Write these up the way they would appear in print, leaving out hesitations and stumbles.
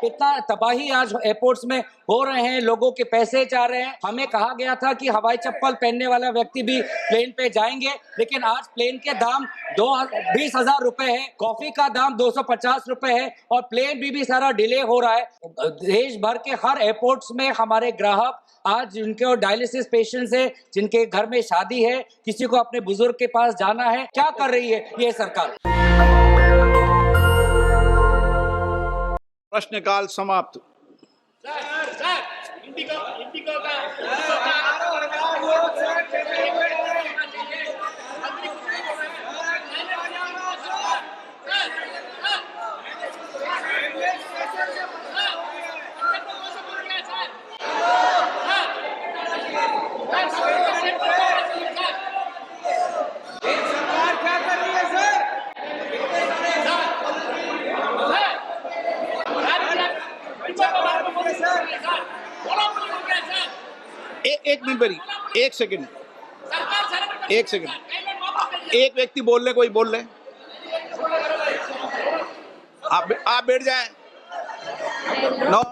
इतना तबाही आज एयरपोर्ट्स में हो रहे हैं, लोगों के पैसे जा रहे हैं। हमें कहा गया था कि हवाई चप्पल पहनने वाला व्यक्ति भी प्लेन पे जाएंगे, लेकिन आज प्लेन के दाम 20,000 रुपए है, कॉफी का दाम 250 रुपए है और प्लेन भी सारा डिले हो रहा है। देश भर के हर एयरपोर्ट्स में हमारे ग्राहक आज जिनके डायलिसिस पेशेंट्स है, जिनके घर में शादी है, किसी को अपने बुजुर्ग के पास जाना है, क्या कर रही है ये सरकार? प्रश्नकाल समाप्त। एक मिनट बरी, एक सेकंड, एक व्यक्ति बोल ले, कोई बोल ले, आप बैठ जाएं। नो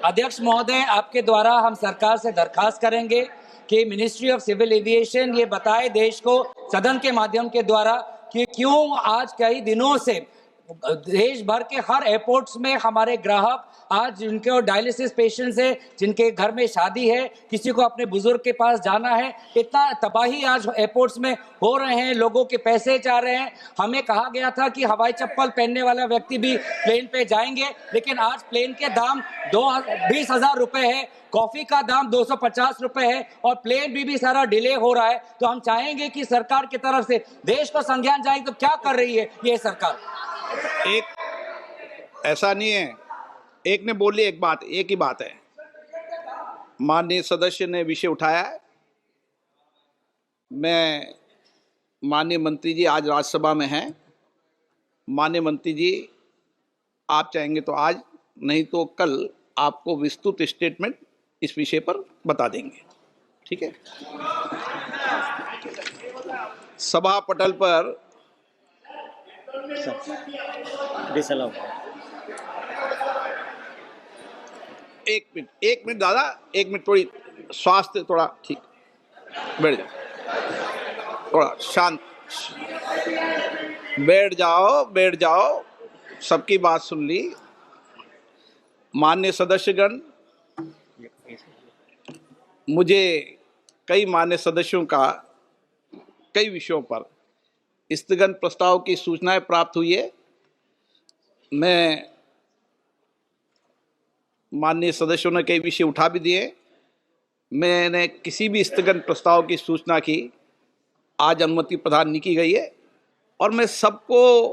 अध्यक्ष महोदय, आपके द्वारा हम सरकार से दरखास्त करेंगे कि मिनिस्ट्री ऑफ सिविल एविएशन ये बताए देश को सदन के माध्यम के द्वारा कि क्यों आज कई दिनों से देश भर के हर एयरपोर्ट्स में हमारे ग्राहक आज जिनके डायलिसिस पेशेंट्स है, जिनके घर में शादी है, किसी को अपने बुजुर्ग के पास जाना है, इतना तबाही आज एयरपोर्ट्स में हो रहे हैं, लोगों के पैसे जा रहे हैं। हमें कहा गया था कि हवाई चप्पल पहनने वाला व्यक्ति भी प्लेन पे जाएंगे, लेकिन आज प्लेन के दाम 20,000 रुपए है, कॉफी का दाम 250 रुपए है और प्लेन भी सारा डिले हो रहा है। तो हम चाहेंगे कि सरकार की तरफ से देश को संज्ञान जाए, तो क्या कर रही है ये सरकार? एक ऐसा नहीं है, एक ने बोली एक बात, एक ही बात है। माननीय सदस्य ने विषय उठाया है। मैं माननीय मंत्री जी आज राज्यसभा में हैं। माननीय मंत्री जी, आप चाहेंगे तो आज, नहीं तो कल आपको विस्तृत स्टेटमेंट इस विषय पर बता देंगे, ठीक है? सभा पटल पर एक मिनट दादा, एक मिनट, थोड़ी स्वास्थ्य थोड़ा ठीक, बैठ जाओ, थोड़ा शांत, बैठ जाओ, सबकी बात सुन ली। माननीय सदस्यगण, मुझे कई माननीय सदस्यों का कई विषयों पर स्थगन प्रस्ताव की सूचनाएं प्राप्त हुई है। मैं माननीय सदस्यों ने कई विषय उठा भी दिए। मैंने किसी भी स्थगन प्रस्ताव की सूचना की आज अनुमति प्रदान नहीं की गई है और मैं सबको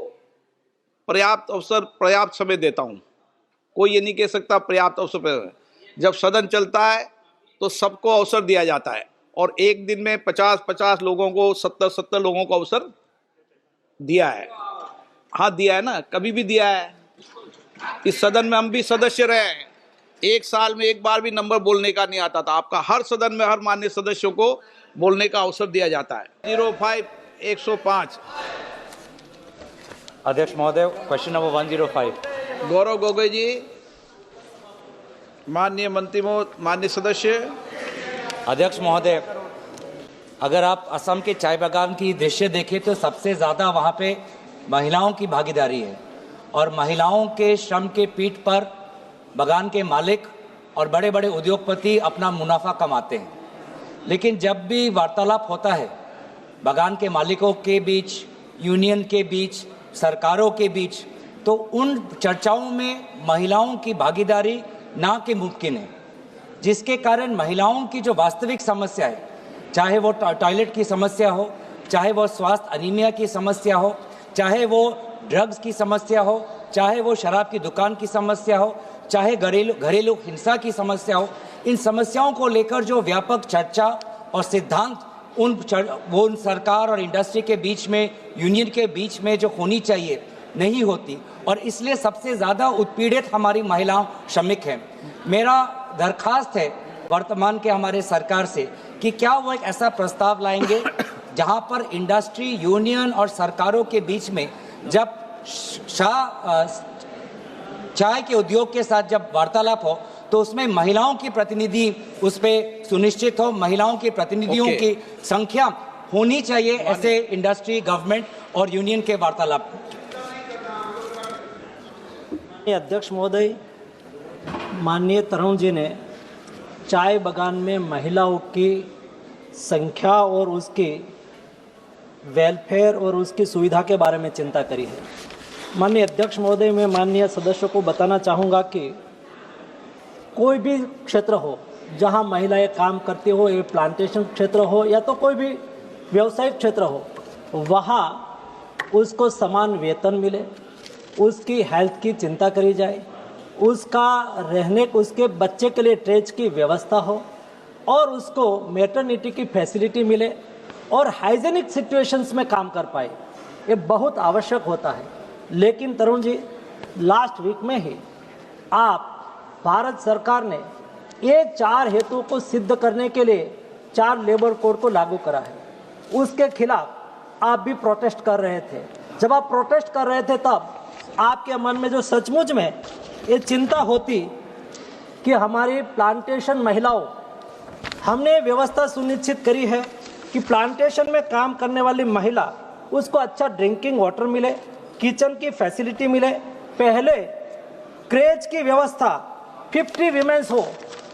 पर्याप्त अवसर, पर्याप्त समय देता हूं। कोई ये नहीं कह सकता पर्याप्त अवसर पर। जब सदन चलता है तो सबको अवसर दिया जाता है और एक दिन में 50-50 लोगों को, 70-70 लोगों को अवसर दिया है। हाँ दिया है ना, कभी भी दिया है। इस सदन में हम भी सदस्य रहे, एक साल में एक बार भी नंबर बोलने का नहीं आता था। आपका हर सदन में हर माननीय सदस्यों को बोलने का अवसर दिया जाता है। 05-105 अध्यक्ष महोदय, क्वेश्चन नंबर 105। गौरव गोगोई जी, माननीय मंत्री माननीय सदस्य। अध्यक्ष महोदय, अगर आप असम के चाय बागान की दृश्य देखें तो सबसे ज़्यादा वहाँ पे महिलाओं की भागीदारी है और महिलाओं के श्रम के पीठ पर बागान के मालिक और बड़े बड़े उद्योगपति अपना मुनाफा कमाते हैं। लेकिन जब भी वार्तालाप होता है बागान के मालिकों के बीच, यूनियन के बीच, सरकारों के बीच, तो उन चर्चाओं में महिलाओं की भागीदारी ना के मुमकिन है, जिसके कारण महिलाओं की जो वास्तविक समस्या है, चाहे वो टॉयलेट की समस्या हो, चाहे वो स्वास्थ्य अनीमिया की समस्या हो, चाहे वो ड्रग्स की समस्या हो, चाहे वो शराब की दुकान की समस्या हो, चाहे घरेलू हिंसा की समस्या हो, इन समस्याओं को लेकर जो व्यापक चर्चा और सिद्धांत उन सरकार और इंडस्ट्री के बीच में, यूनियन के बीच में जो होनी चाहिए, नहीं होती और इसलिए सबसे ज़्यादा उत्पीड़ित हमारी महिला श्रमिक हैं। मेरा दरखास्त है वर्तमान के हमारे सरकार से कि क्या वो एक ऐसा प्रस्ताव लाएंगे जहां पर इंडस्ट्री, यूनियन और सरकारों के बीच में जब चाय के उद्योग के साथ जब वार्तालाप हो तो उसमें महिलाओं की प्रतिनिधि उस पे सुनिश्चित हो, महिलाओं की प्रतिनिधियों की संख्या होनी चाहिए ऐसे इंडस्ट्री, गवर्नमेंट और यूनियन के वार्तालाप। अध्यक्ष महोदय, माननीय तरुण जी ने चाय बागान में महिलाओं की संख्या और उसकी वेलफेयर और उसकी सुविधा के बारे में चिंता करी है। माननीय अध्यक्ष महोदय, मैं माननीय सदस्यों को बताना चाहूँगा कि कोई भी क्षेत्र हो जहाँ महिलाएं काम करती हो, ये प्लांटेशन क्षेत्र हो या तो कोई भी व्यवसायिक क्षेत्र हो, वहाँ उसको समान वेतन मिले, उसकी हेल्थ की चिंता करी जाए, उसका रहने, उसके बच्चे के लिए ट्रेच की व्यवस्था हो और उसको मैटरनिटी की फैसिलिटी मिले और हाइजेनिक सिचुएशंस में काम कर पाए। ये बहुत आवश्यक होता है। लेकिन तरुण जी, लास्ट वीक में ही आप भारत सरकार ने ये 4 हेतुओं को सिद्ध करने के लिए 4 लेबर कोड को लागू करा है। उसके खिलाफ आप भी प्रोटेस्ट कर रहे थे। जब आप प्रोटेस्ट कर रहे थे तब आपके मन में जो सचमुच में ये चिंता होती कि हमारी प्लांटेशन महिलाओं, हमने व्यवस्था सुनिश्चित करी है कि प्लांटेशन में काम करने वाली महिला उसको अच्छा ड्रिंकिंग वाटर मिले, किचन की फैसिलिटी मिले, पहले क्रेच की व्यवस्था 50 वीमेंस हो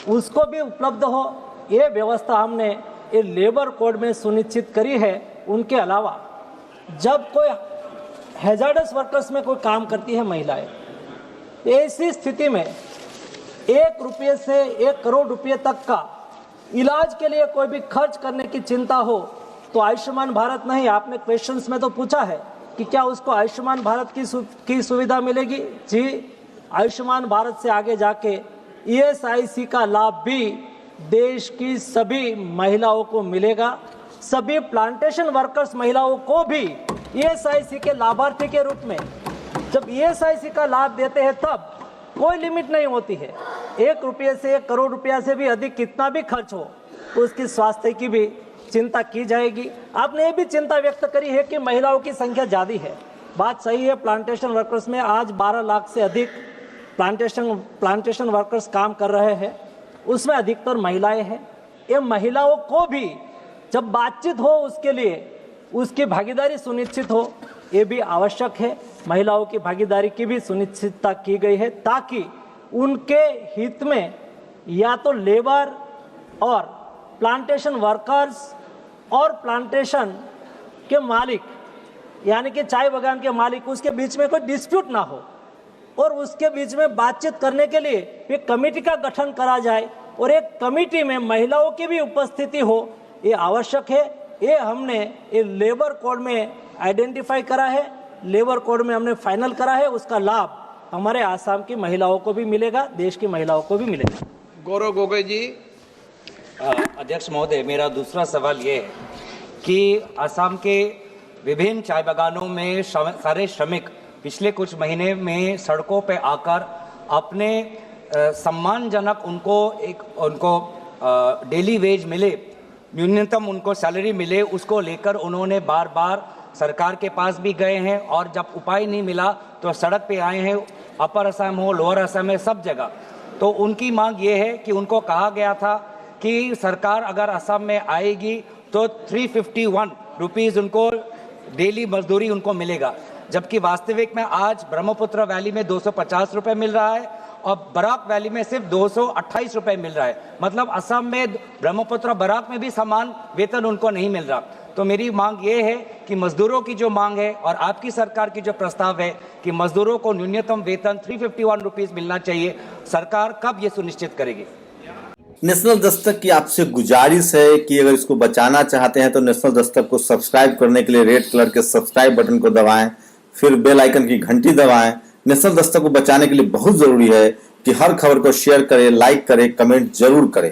उसको भी उपलब्ध हो, ये व्यवस्था हमने ये लेबर कोड में सुनिश्चित करी है। उनके अलावा जब कोई हैजार्डस वर्कर्स में कोई काम करती है महिलाएं, ऐसी स्थिति में 1 रुपये से 1 करोड़ रुपये तक का इलाज के लिए कोई भी खर्च करने की चिंता हो तो आयुष्मान भारत नहीं, आपने क्वेश्चंस में तो पूछा है कि क्या उसको आयुष्मान भारत की सुविधा मिलेगी। जी, आयुष्मान भारत से आगे जाके ESIC का लाभ भी देश की सभी महिलाओं को मिलेगा। सभी प्लांटेशन वर्कर्स महिलाओं को भी ESIC के लाभार्थी के रूप में जब ESIC का लाभ देते हैं तब कोई लिमिट नहीं होती है। 1 रुपये से 1 करोड़ रुपया से भी अधिक कितना भी खर्च हो उसकी स्वास्थ्य की भी चिंता की जाएगी। आपने ये भी चिंता व्यक्त करी है कि महिलाओं की संख्या ज़्यादा है। बात सही है, प्लांटेशन वर्कर्स में आज 12 लाख से अधिक प्लांटेशन वर्कर्स काम कर रहे हैं, उसमें अधिकतर महिलाएं हैं। ये महिलाओं को भी जब बातचीत हो उसके लिए उसकी भागीदारी सुनिश्चित हो, ये भी आवश्यक है। महिलाओं की भागीदारी की भी सुनिश्चितता की गई है ताकि उनके हित में या तो लेबर और प्लांटेशन वर्कर्स और प्लांटेशन के मालिक यानी कि चाय बागान के मालिक, उसके बीच में कोई डिस्प्यूट ना हो और उसके बीच में बातचीत करने के लिए एक कमेटी का गठन करा जाए और एक कमेटी में महिलाओं की भी उपस्थिति हो, ये आवश्यक है। ये हमने ये लेबर कोड में आइडेंटिफाई करा है, लेबर कोड में हमने फाइनल करा है। उसका लाभ हमारे आसाम की महिलाओं को भी मिलेगा, देश की महिलाओं को भी मिलेगा। गौरव गोगोई जी। अध्यक्ष महोदय, मेरा दूसरा सवाल ये है कि असम के विभिन्न चाय बागानों में सारे श्रमिक पिछले कुछ महीने में सड़कों पे आकर अपने सम्मानजनक उनको डेली वेज मिले, न्यूनतम उनको सैलरी मिले, उसको लेकर उन्होंने बार बार सरकार के पास भी गए हैं और जब उपाय नहीं मिला तो सड़क पे आए हैं। अपर असम हो, लोअर असम है, सब जगह। तो उनकी मांग ये है कि उनको कहा गया था कि सरकार अगर असम में आएगी तो 351 रुपीज़ उनको डेली मजदूरी उनको मिलेगा, जबकि वास्तविक में आज ब्रह्मपुत्र वैली में 250 रुपये मिल रहा है और बराक वैली में सिर्फ 228 रुपये मिल रहा है। मतलब असम में ब्रह्मपुत्र बराक में भी समान वेतन उनको नहीं मिल रहा। तो मेरी मांग ये है कि मजदूरों की जो मांग है और आपकी सरकार की जो प्रस्ताव है कि मजदूरों को न्यूनतम वेतन 351 रुपीज़ मिलना चाहिए, सरकार कब ये सुनिश्चित करेगी? नेशनल दस्तक की आपसे गुजारिश है कि अगर इसको बचाना चाहते हैं तो नेशनल दस्तक को सब्सक्राइब करने के लिए रेड कलर के सब्सक्राइब बटन को दबाएं, फिर बेल आइकन की घंटी दबाएं। नेशनल दस्तक को बचाने के लिए बहुत जरूरी है कि हर खबर को शेयर करें, लाइक करें, कमेंट जरूर करें।